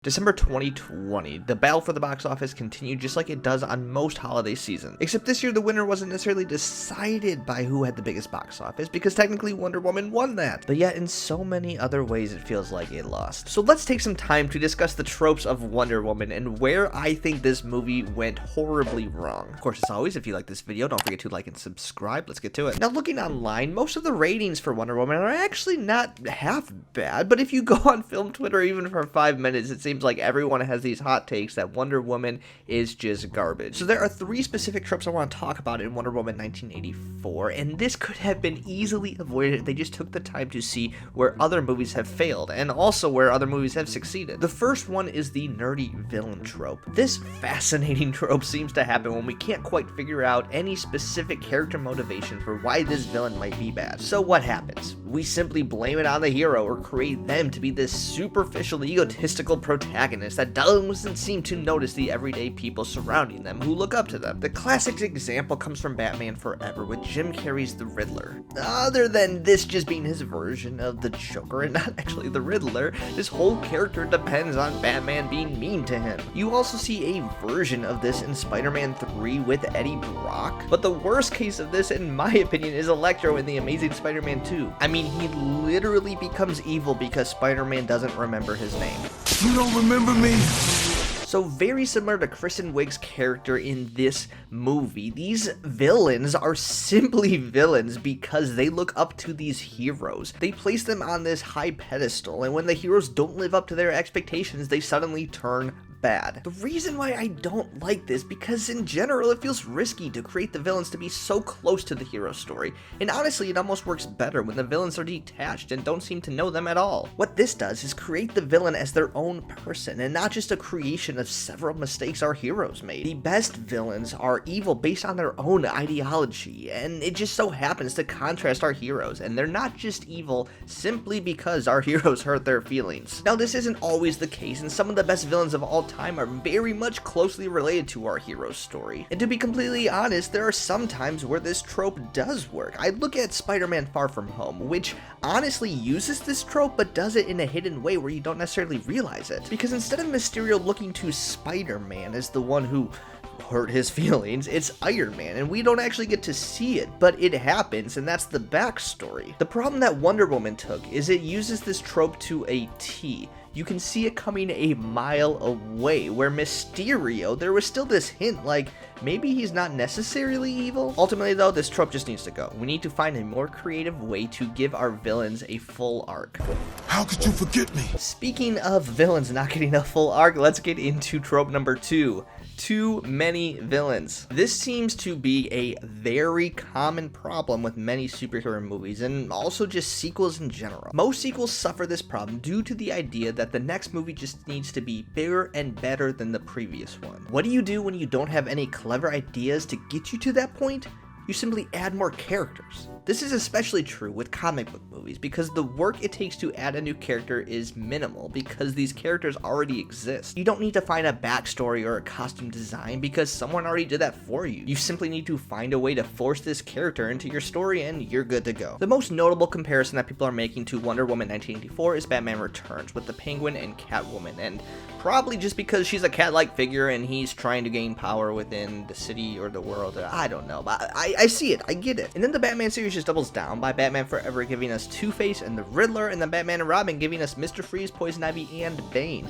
December 2020, the battle for the box office continued just like it does on most holiday seasons. Except this year the winner wasn't necessarily decided by who had the biggest box office, because technically Wonder Woman won that. But yet in so many other ways it feels like it lost. So let's take some time to discuss the tropes of Wonder Woman and where I think this movie went horribly wrong. Of course, as always, if you like this video, don't forget to like and subscribe. Let's get to it. Now, looking online, most of the ratings for Wonder Woman are actually not half bad, but if you go on film Twitter even for 5 minutes, it seems like everyone has these hot takes that Wonder Woman is just garbage. So there are 3 specific tropes I want to talk about in Wonder Woman 1984, and this could have been easily avoided if they just took the time to see where other movies have failed, and also where other movies have succeeded. The first one is the nerdy villain trope. This fascinating trope seems to happen when we can't quite figure out any specific character motivation for why this villain might be bad. So what happens? We simply blame it on the hero or create them to be this superficial, egotistical protagonist that doesn't seem to notice the everyday people surrounding them who look up to them. The classic example comes from Batman Forever with Jim Carrey's The Riddler. Other than this just being his version of the Joker and not actually the Riddler, this whole character depends on Batman being mean to him. You also see a version of this in Spider-Man 3 with Eddie Brock, but the worst case of this, in my opinion, is Electro in The Amazing Spider-Man 2. I mean, he literally becomes evil because Spider-Man doesn't remember his name. You don't remember me? So very similar to Kristen Wiig's character in this movie, these villains are simply villains because they look up to these heroes. They place them on this high pedestal, and when the heroes don't live up to their expectations, they suddenly turn bad. The reason why I don't like this, because in general it feels risky to create the villains to be so close to the hero story, and honestly it almost works better when the villains are detached and don't seem to know them at all. What this does is create the villain as their own person, and not just a creation of several mistakes our heroes made. The best villains are evil based on their own ideology, and it just so happens to contrast our heroes, and they're not just evil simply because our heroes hurt their feelings. Now, this isn't always the case, and some of the best villains of all time are very much closely related to our hero's story. And to be completely honest, there are some times where this trope does work. I look at Spider-Man Far From Home, which honestly uses this trope but does it in a hidden way where you don't necessarily realize it. Because instead of Mysterio looking to Spider-Man as the one who hurt his feelings, it's Iron Man, and we don't actually get to see it, but it happens, and that's the backstory. The problem that Wonder Woman took is it uses this trope to a T. You can see it coming a mile away, where Mysterio, there was still this hint like maybe he's not necessarily evil. Ultimately though, this trope just needs to go. We need to find a more creative way to give our villains a full arc. How could you forget me? Speaking of villains not getting a full arc, let's get into trope number 2. Too many villains. This seems to be a very common problem with many superhero movies, and also just sequels in general. Most sequels suffer this problem due to the idea that the next movie just needs to be bigger and better than the previous one. What do you do when you don't have any clever ideas to get you to that point? You simply add more characters. This is especially true with comic book movies because the work it takes to add a new character is minimal because these characters already exist. You don't need to find a backstory or a costume design because someone already did that for you. You simply need to find a way to force this character into your story and you're good to go. The most notable comparison that people are making to Wonder Woman 1984 is Batman Returns with the Penguin and Catwoman, and probably just because she's a cat-like figure and he's trying to gain power within the city or the world. I don't know, but I see it, I get it. And then the Batman series just doubles down by Batman Forever giving us Two-Face and the Riddler, and then Batman and Robin giving us Mr. Freeze, Poison Ivy, and Bane.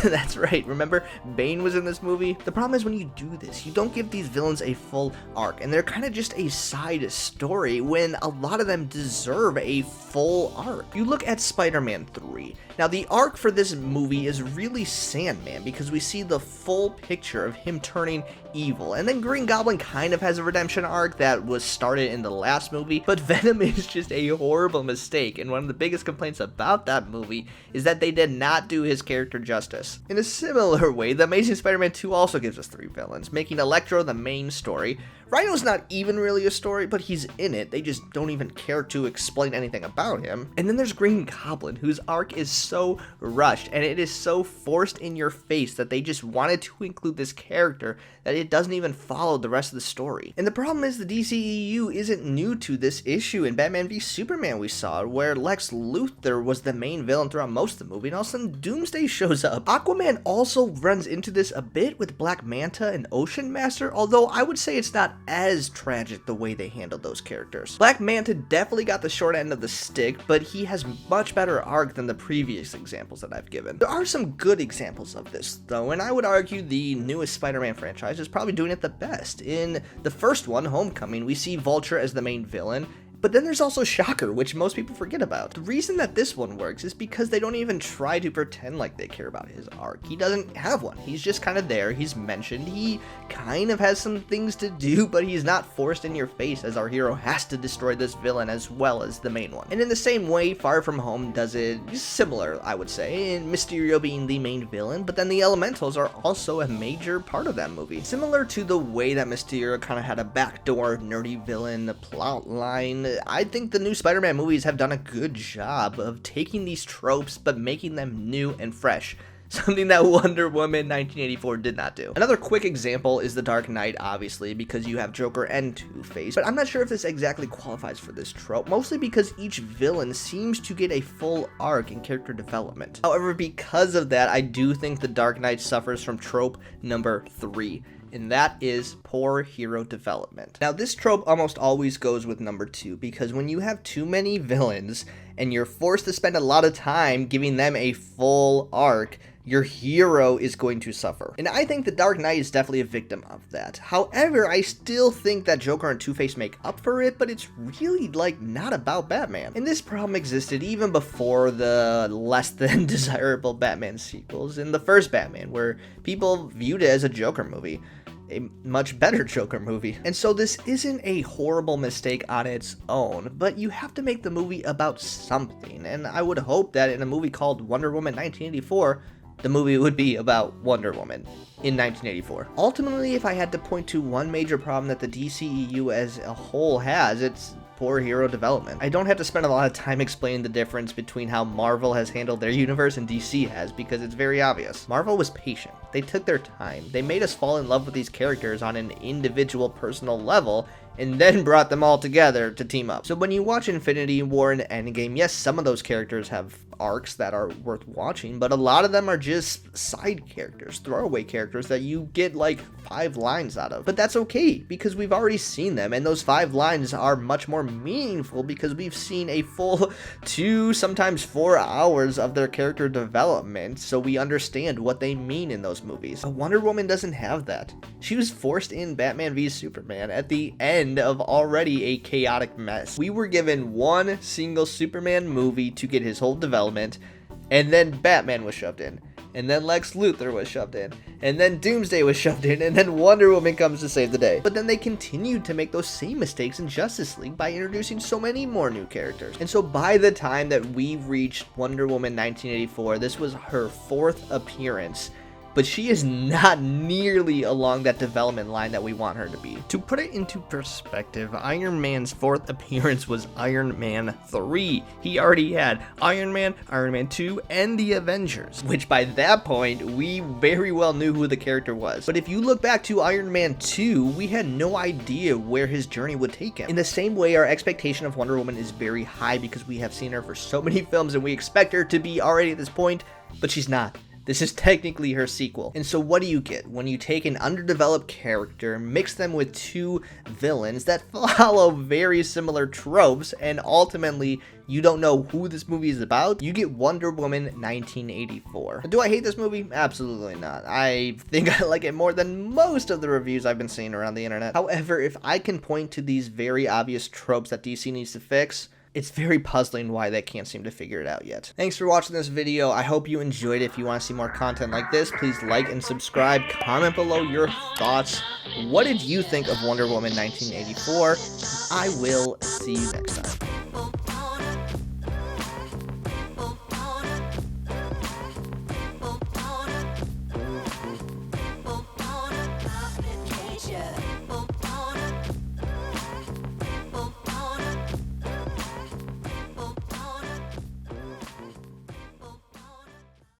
That's right, remember Bane was in this movie? The problem is when you do this, you don't give these villains a full arc, and they're kind of just a side story when a lot of them deserve a full arc. You look at Spider-Man 3. Now the arc for this movie is really Sandman because we see the full picture of him turning evil, and then Green Goblin kind of has a redemption arc that was started in the last movie, but Venom is just a horrible mistake, and one of the biggest complaints about that movie is that they did not do his character justice. In a similar way, The Amazing Spider-Man 2 also gives us 3 villains, making Electro the main story. Rhino's not even really a story, but he's in it. They just don't even care to explain anything about him. And then there's Green Goblin, whose arc is so rushed, and it is so forced in your face that they just wanted to include this character that it doesn't even follow the rest of the story. And the problem is the DCEU isn't new to this issue. In Batman v Superman we saw where Lex Luthor was the main villain throughout most of the movie, and all of a sudden Doomsday shows up. Aquaman also runs into this a bit with Black Manta and Ocean Master, although I would say it's not as tragic the way they handled those characters. Black Manta definitely got the short end of the stick, but he has much better arc than the previous examples that I've given. There are some good examples of this though, and I would argue the newest Spider-Man franchise is probably doing it the best. In the first one, Homecoming, we see Vulture as the main villain, but then there's also Shocker, which most people forget about. The reason that this one works is because they don't even try to pretend like they care about his arc. He doesn't have one. He's just kind of there. He's mentioned. He kind of has some things to do, but he's not forced in your face as our hero has to destroy this villain as well as the main one. And in the same way, Far From Home does it similar, I would say, in Mysterio being the main villain, but then the Elementals are also a major part of that movie. Similar to the way that Mysterio kind of had a backdoor nerdy villain plot line, I think the new Spider-Man movies have done a good job of taking these tropes but making them new and fresh. Something that Wonder Woman 1984 did not do. Another quick example is The Dark Knight, obviously, because you have Joker and Two-Face, but I'm not sure if this exactly qualifies for this trope, mostly because each villain seems to get a full arc in character development. However, because of that, I do think The Dark Knight suffers from trope number 3. And that is poor hero development. Now, this trope almost always goes with number 2, because when you have too many villains and you're forced to spend a lot of time giving them a full arc, your hero is going to suffer. And I think The Dark Knight is definitely a victim of that. However, I still think that Joker and Two-Face make up for it, but it's really, not about Batman. And this problem existed even before the less than desirable Batman sequels in the first Batman, where people viewed it as a Joker movie. A much better Joker movie. And so this isn't a horrible mistake on its own, but you have to make the movie about something, and I would hope that in a movie called Wonder Woman 1984, the movie would be about Wonder Woman in 1984. Ultimately, if I had to point to one major problem that the DCEU as a whole has, it's poor hero development. I don't have to spend a lot of time explaining the difference between how Marvel has handled their universe and DC has, because it's very obvious. Marvel was patient. They took their time. They made us fall in love with these characters on an individual personal level, and then brought them all together to team up. So when you watch Infinity War and Endgame, yes, some of those characters have arcs that are worth watching, but a lot of them are just side characters, throwaway characters that you get 5 lines out of. But that's okay, because we've already seen them, and those 5 lines are much more meaningful because we've seen a full 2, sometimes 4 hours of their character development, so we understand what they mean in those movies. But Wonder Woman doesn't have that. She was forced in Batman v Superman at the end of already a chaotic mess. We were given one single Superman movie to get his whole development, and then Batman was shoved in, and then Lex Luthor was shoved in, and then Doomsday was shoved in, and then Wonder Woman comes to save the day. But then they continued to make those same mistakes in Justice League by introducing so many more new characters. And so by the time that we reached Wonder Woman 1984, this was her 4th appearance, but she is not nearly along that development line that we want her to be. To put it into perspective, Iron Man's 4th appearance was Iron Man 3. He already had Iron Man 2, and the Avengers, which by that point, we very well knew who the character was. But if you look back to Iron Man 2, we had no idea where his journey would take him. In the same way, our expectation of Wonder Woman is very high because we have seen her for so many films and we expect her to be already at this point, but she's not. This is technically her sequel. And so what do you get when you take an underdeveloped character, mix them with 2 villains that follow very similar tropes, and ultimately you don't know who this movie is about? You get Wonder Woman 1984. Do I hate this movie? Absolutely not. I think I like it more than most of the reviews I've been seeing around the internet. However, if I can point to these very obvious tropes that DC needs to fix, it's very puzzling why they can't seem to figure it out yet. Thanks for watching this video. I hope you enjoyed it. If you want to see more content like this, please like and subscribe. Comment below your thoughts. What did you think of Wonder Woman 1984? I will see you next time.